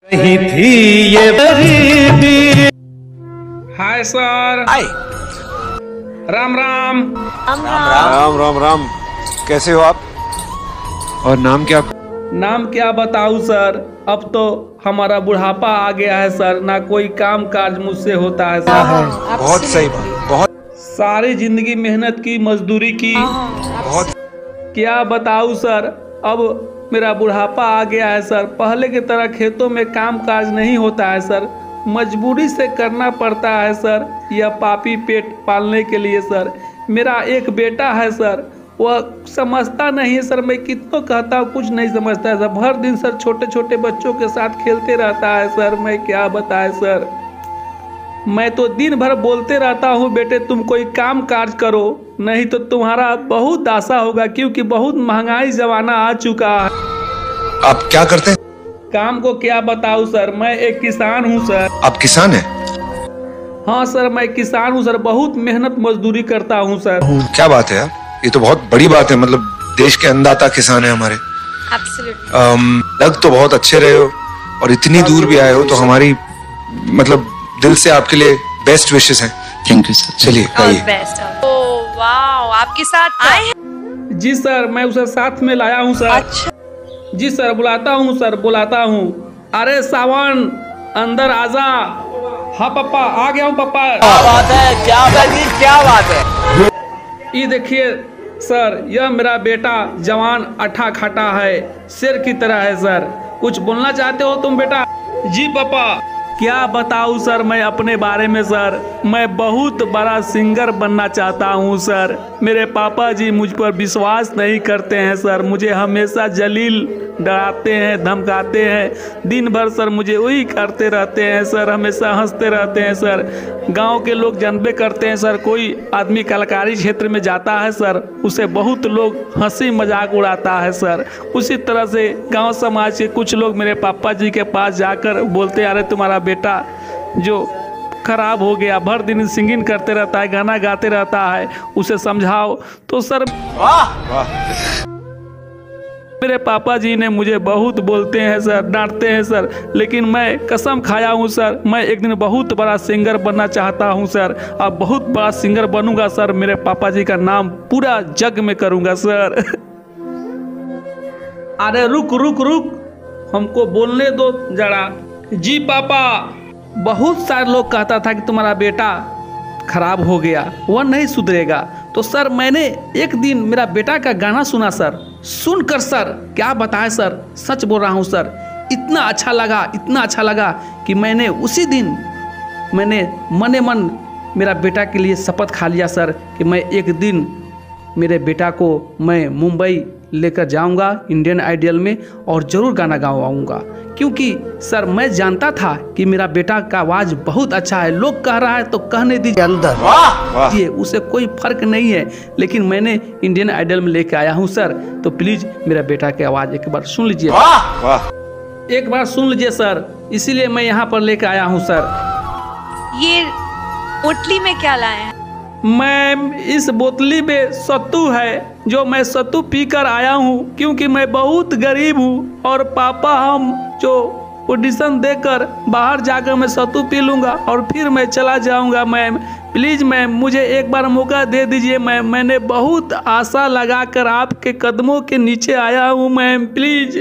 नहीं थी ये गरीबी। Hi sir. Hi. Ram Ram. Ram Ram Ram. कैसे हो आप? और नाम क्या? नाम क्या बताऊं सर, अब तो हमारा बुढ़ापा आ गया है सर, ना कोई काम काज मुझसे होता है सर। बहुत सही बात, बहुत सारी जिंदगी मेहनत की, मजदूरी की, बहुत। क्या बताऊं सर, अब मेरा बुढ़ापा आ गया है सर। पहले की तरह खेतों में काम काज नहीं होता है सर, मजबूरी से करना पड़ता है सर, यह पापी पेट पालने के लिए सर। मेरा एक बेटा है सर, वह समझता नहीं है सर, मैं कितना कहता हूँ कुछ नहीं समझता है सर। हर दिन सर छोटे छोटे बच्चों के साथ खेलते रहता है सर, मैं क्या बताएं सर। मैं तो दिन भर बोलते रहता हूँ बेटे तुम कोई काम काज करो, नहीं तो तुम्हारा बहुत आशा होगा, क्योंकि बहुत महंगाई जमाना आ चुका है। आप क्या करते हैं? काम को क्या बताऊँ सर, मैं एक किसान हूँ सर। आप किसान हैं? हाँ सर, मैं किसान हूँ सर, बहुत मेहनत मजदूरी करता हूँ सर। क्या बात है यार, ये तो बहुत बड़ी बात है। मतलब देश के अन्नदाता किसान है हमारे। लग तो बहुत अच्छे रहे हो और इतनी दूर भी आए हो, तो हमारी मतलब दिल से आपके लिए बेस्ट विशेस हैं। Thank you sir. चलिए आइए। वाह, आपके साथ आए हैं? जी सर, मैं उसे साथ में लाया हूँ सर। अच्छा। जी सर, बुलाता हूँ सर, बुलाता हूँ। अरे सावन अंदर आजा। हाँ पापा, आ गया हूँ पापा। क्या बात है, क्या बात है। ये देखिए सर, यह मेरा बेटा जवान अठा खटा है, शेर की तरह है सर। कुछ बोलना चाहते हो तुम बेटा? जी पापा। क्या बताऊं सर मैं अपने बारे में सर, मैं बहुत बड़ा सिंगर बनना चाहता हूं सर। मेरे पापा जी मुझ पर विश्वास नहीं करते हैं सर, मुझे हमेशा जलील डराते हैं, धमकाते हैं। दिन भर सर मुझे वही करते रहते हैं सर, हमेशा हंसते रहते हैं सर। गांव के लोग जानबे करते हैं सर, कोई आदमी कलाकारी क्षेत्र में जाता है सर, उसे बहुत लोग हंसी मजाक उड़ाता है सर। उसी तरह से गांव समाज के कुछ लोग मेरे पापा जी के पास जाकर बोलते आ रहे तुम्हारा बेटा जो खराब हो गया, भर दिन सिंगिंग करते रहता है, गाना गाते रहता है, उसे समझाओ। तो सर मेरे पापा जी ने मुझे बहुत बोलते हैं सर, डांटते हैं सर, लेकिन मैं कसम खाया हूँ सर, मैं एक दिन बहुत बड़ा सिंगर बनना चाहता हूँ सर। अब बहुत बड़ा सिंगर बनूंगा सर, मेरे पापा जी का नाम पूरा जग में करूंगा सर। अरे रुक रुक रुक, हमको बोलने दो जरा। जी पापा, बहुत सारे लोग कहता था कि तुम्हारा बेटा खराब हो गया, वह नहीं सुधरेगा। तो सर मैंने एक दिन मेरा बेटा का गाना सुना सर, सुनकर सर क्या बताएं सर, सच बोल रहा हूँ सर, इतना अच्छा लगा, इतना अच्छा लगा कि मैंने उसी दिन मैंने मने मन मेरा बेटा के लिए शपथ खा लिया सर कि मैं एक दिन मेरे बेटा को मैं मुंबई लेकर जाऊंगा इंडियन आइडल में और ज़रूर गाना गाऊंगा। क्योंकि सर मैं जानता था कि मेरा बेटा का आवाज़ बहुत अच्छा है, लोग कह रहा है तो कहने दीजिए अंदर, उसे कोई फर्क नहीं है, लेकिन मैंने इंडियन आइडल में लेके आया हूं सर। तो प्लीज मेरा बेटा की आवाज़ एक बार सुन लीजिए, एक बार सुन लीजिए सर, इसीलिए मैं यहाँ पर लेके आया हूँ सर। ये पोटली में क्या लाए हैं? मैं इस बोतली में सत्तू है, जो मैं सत्तू पीकर आया हूँ, क्योंकि मैं बहुत गरीब हूँ और पापा हम जो ऑडिशन देकर बाहर जाकर मैं सत्तू पी लूँगा और फिर मैं चला जाऊँगा। मैम प्लीज़ मैम मुझे एक बार मौका दे दीजिए मैम, मैंने बहुत आशा लगाकर आपके कदमों के नीचे आया हूँ मैम, प्लीज़।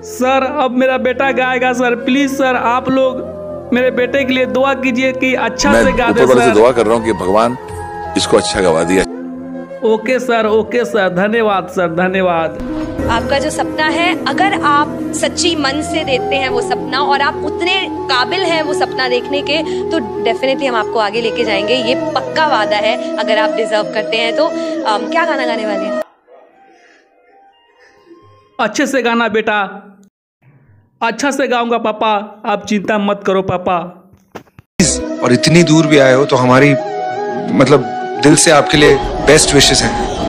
सर अब मेरा बेटा गाएगा सर, प्लीज़ सर आप लोग मेरे बेटे के लिए दुआ कीजिए कि अच्छा से गा दे सर। मैं दुआ कर रहा हूँ कि भगवान इसको अच्छा गवा दिया। ओके सर, धन्यवाद सर, धन्यवाद। आपका जो सपना है, अगर आप सच्ची मन से देते हैं वो सपना और आप उतने काबिल हैं वो सपना देखने के, तो डेफिनेटली हम आपको आगे लेके जाएंगे, ये पक्का वादा है। अगर आप डिजर्व करते हैं तो क्या गाना गाने वाले हैं? अच्छे से गाना बेटा, अच्छा से गाऊंगा पापा, आप चिंता मत करो पापा। और इतनी दूर भी आए हो, तो हमारी मतलब दिल से आपके लिए बेस्ट विशेस हैं।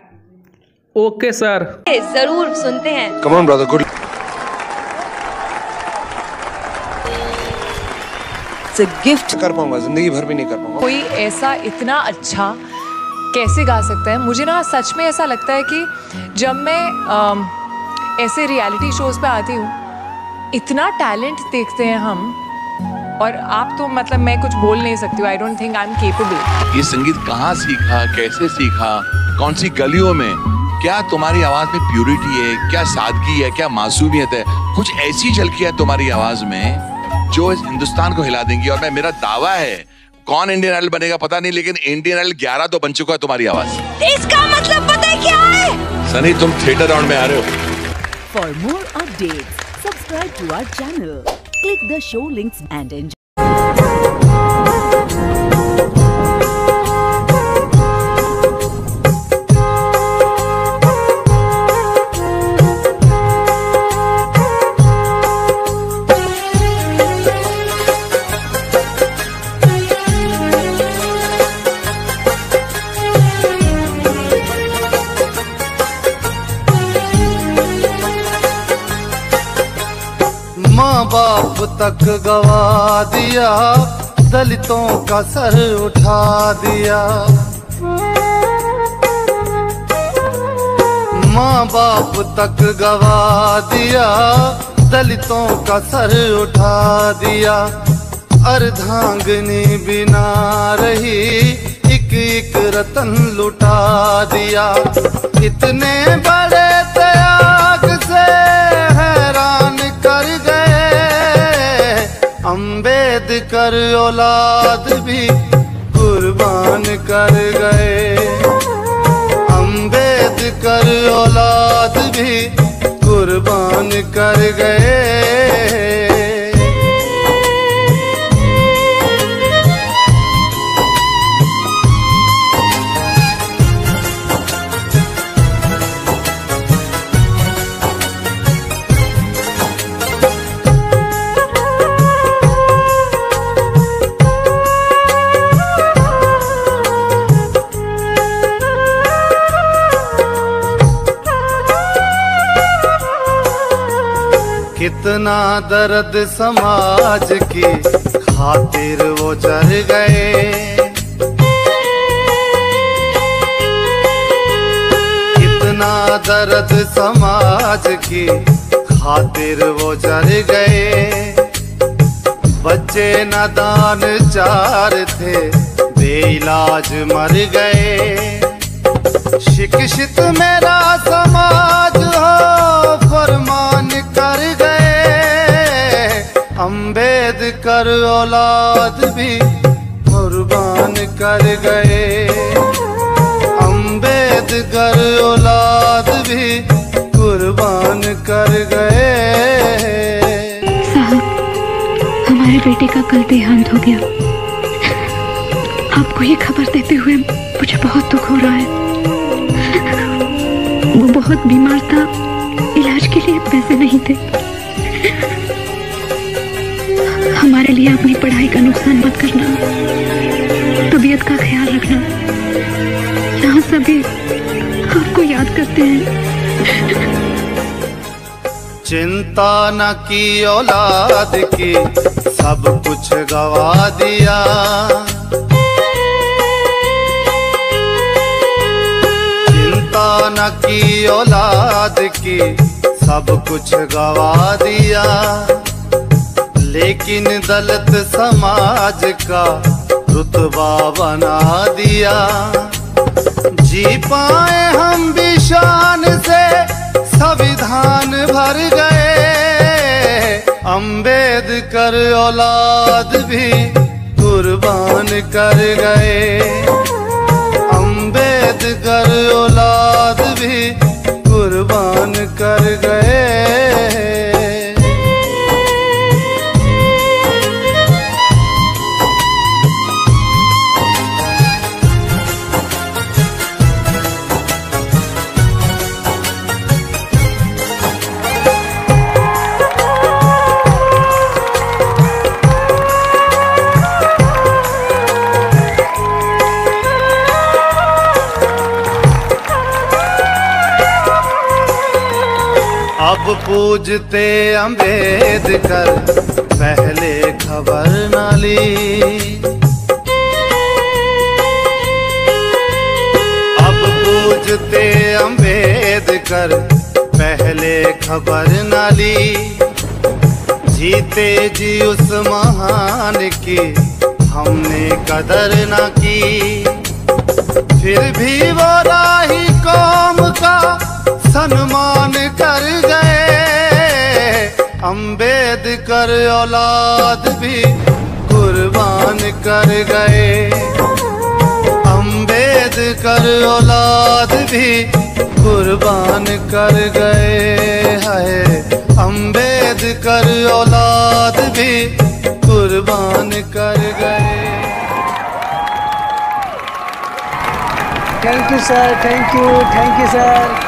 ओके सर, जरूर सुनते हैं। Come on brother, good. Gift कर पाऊंगा, जिंदगी भर भी नहीं कर पाऊंगा। कोई ऐसा इतना अच्छा कैसे गा सकता है? मुझे ना सच में ऐसा लगता है कि जब मैं ऐसे रियलिटी शोज पे आती हूँ, इतना टैलेंट देखते हैं हम, और आप तो मतलब मैं कुछ बोल नहीं सकती हूँ। I don't think I am capable. ये संगीत कहाँ सीखा, कैसे सीखा, कौन सी गलियों में? क्या तुम्हारी आवाज में प्यूरिटी है, क्या सादगी है, क्या मासूमियत है? कुछ ऐसी झलकी है तुम्हारी आवाज में जो इस हिंदुस्तान को हिला देंगी। और मेरा दावा है, कौन इंडियन आइडल बनेगा पता नहीं, लेकिन इंडियन आइडल 11 तो बन चुका है तुम्हारी आवाज। इसका मतलब पता है क्या है? सनी, तुम थिएटर राउंड में आ रहे हो। For more updates, subscribe to our channel, click the show links and enjoy. माँ बाप तक गवा दिया, दलितों का सर उठा दिया। माँ बाप तक गवा दिया, दलितों का सर उठा दिया। अर्धांगिनी बिना रही, एक एक रतन लुटा दिया। इतने बड़े त्याग से हैरान कर गए, अम्बेडकर औलाद भी कुर्बान कर गए। अम्बेडकर औलाद भी कुर्बान कर गए। कितना दर्द समाज की खातिर वो जर गए। कितना दर्द समाज की खातिर वो जर गए। बच्चे नादान चार थे, बेइलाज मर गए। शिक्षित मेरा समाज हो, फरमान कर गए। अम्बेडकर औलाद भी कुर्बान कर गए। अम्बेडकर औलाद भी कुर्बान कर गए। साहब, हमारे बेटे का कल देहांत हो गया। आपको ये खबर देते हुए मुझे बहुत दुख हो रहा है। वो बहुत बीमार था, इलाज के लिए पैसे नहीं थे। हमारे लिए अपनी पढ़ाई का नुकसान मत करना, तबीयत का ख्याल रखना। यहाँ सभी आपको याद करते हैं। चिंता न की औलाद की, सब कुछ गवा दिया। चिंता न की औलाद की, सब कुछ गवा दिया। लेकिन दलित समाज का रुतबा बना दिया। जी पाए हम भी शान से, संविधान भर गए। अम्बेडकर औलाद भी कुर्बान कर गए। अम्बेडकर औलाद भी कुर्बान कर गए। अब पूजते अम्बेडकर, पहले खबर न ली। अब पूजते अम्बेडकर, पहले खबर न ली। जीते जी उस महान की हमने कदर न की। फिर भी वो राही कौम का सम्मान कर गए। अम्बेडकर औलाद भी कुर्बान कर गए। अम्बेडकर औलाद भी कुर्बान कर गए है। अम्बेडकर औलाद भी कुर्बान कर गए। Thank you sir, thank you sir.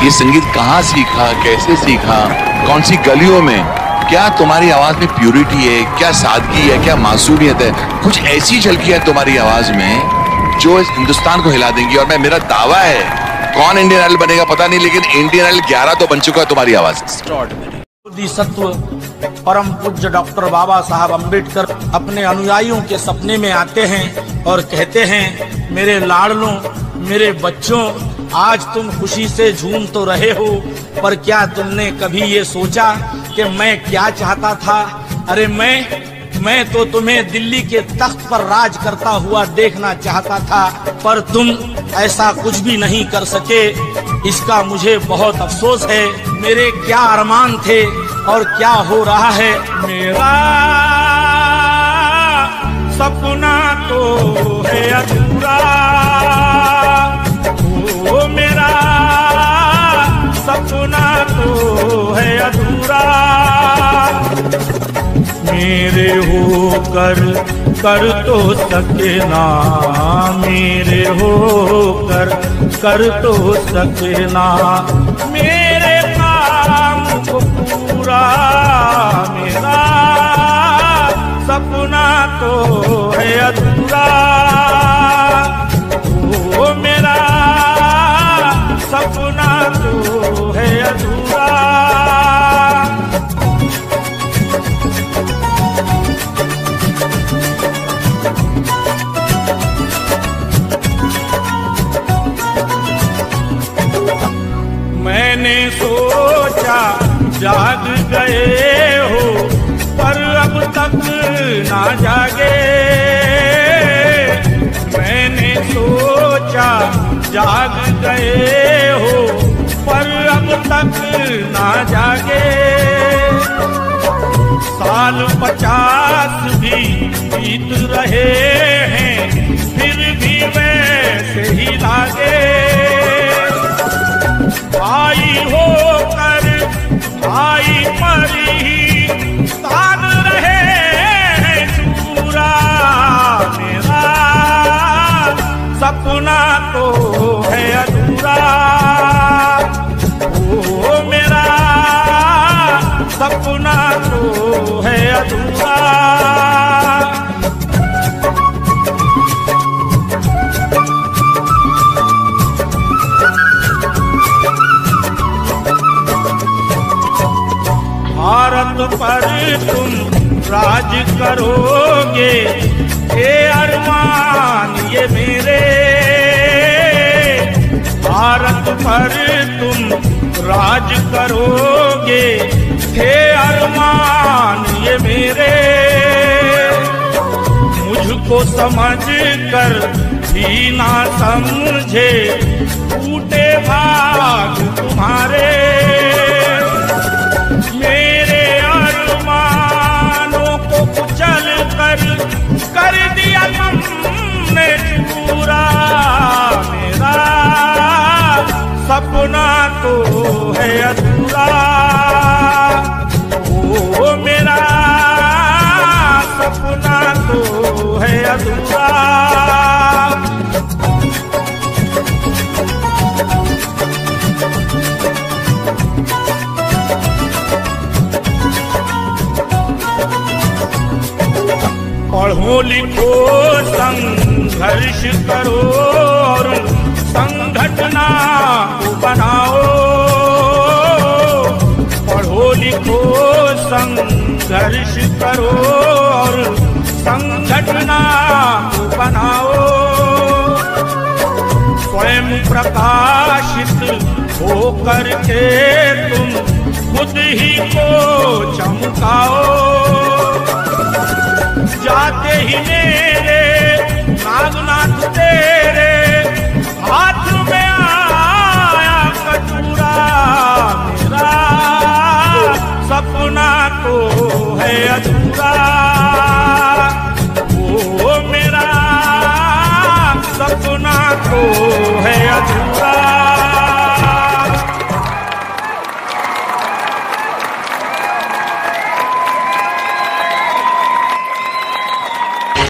ये संगीत कहाँ सीखा, कैसे सीखा, कौन सी गलियों में? क्या तुम्हारी आवाज में प्यूरिटी है, क्या सादगी है, क्या मासूमियत है? कुछ ऐसी झलकियां तुम्हारी आवाज में जो इस हिंदुस्तान को हिला देंगी। और मेरा दावा है, कौन इंडियन आइडल बनेगा पता नहीं, लेकिन इंडियन आइडल 11 तो बन चुका है तुम्हारी आवाज। सत्व परम पूज्य डॉक्टर बाबा साहब अम्बेडकर अपने अनुयायियों के सपने में आते हैं और कहते हैं, मेरे लाडलों, मेरे बच्चों, आज तुम खुशी से झूम तो रहे हो, पर क्या तुमने कभी ये सोचा कि मैं क्या चाहता था? अरे मैं तो तुम्हें दिल्ली के तख्त पर राज करता हुआ देखना चाहता था, पर तुम ऐसा कुछ भी नहीं कर सके। इसका मुझे बहुत अफसोस है। मेरे क्या अरमान थे और क्या हो रहा है। मेरा सपना तो है अधूरा, ओ मेरा सपना तो है अधूरा। मेरे होकर कर तो सके ना, मेरे होकर कर तो सके ना मेरे काम को पूरा। मेरा सपना तो है अधूरा, ओ मेरा सपना तो है अधूरा। मैंने सोचा जाग गए हो, पर अब तक ना जागे। मैंने सोचा जाग गए हो, पर अब तक ना जागे। साल 50 भी बीत रहे हैं, फिर भी वैसे ही लागे। भाई होकर भाई पर ही तान रहे हैं चूरा। मेरा सपना तो है अधूरा, ओ मेरा सपना तो है अधूरा। भारत पर तुम राज करोगे, ये अरमान ये मेरे। भारत पर तुम राज करोगे, ये अरमान ये मेरे। मुझको समझ कर भी ना समझे, टूटे भाग तुम्हारे। मेरे अरमानों को कुचल कर दिया तुमने चूरा। मेरा सपना तो है अधूरा, ओ मेरा सपना तो है अधूरा। पढ़ो लिखो संघर्ष करो और संगठना बनाओ। पढ़ो लिखो संघर्ष करो और संगठना बनाओ। स्वयं प्रकाशित हो करके तुम खुद ही को चमकाओ। जाते ही मेरे नागनाथ तेरे हाथ में आया कटोरा, मेरा सपना तो है अधूरा, वो मेरा सपना तो है अधूरा।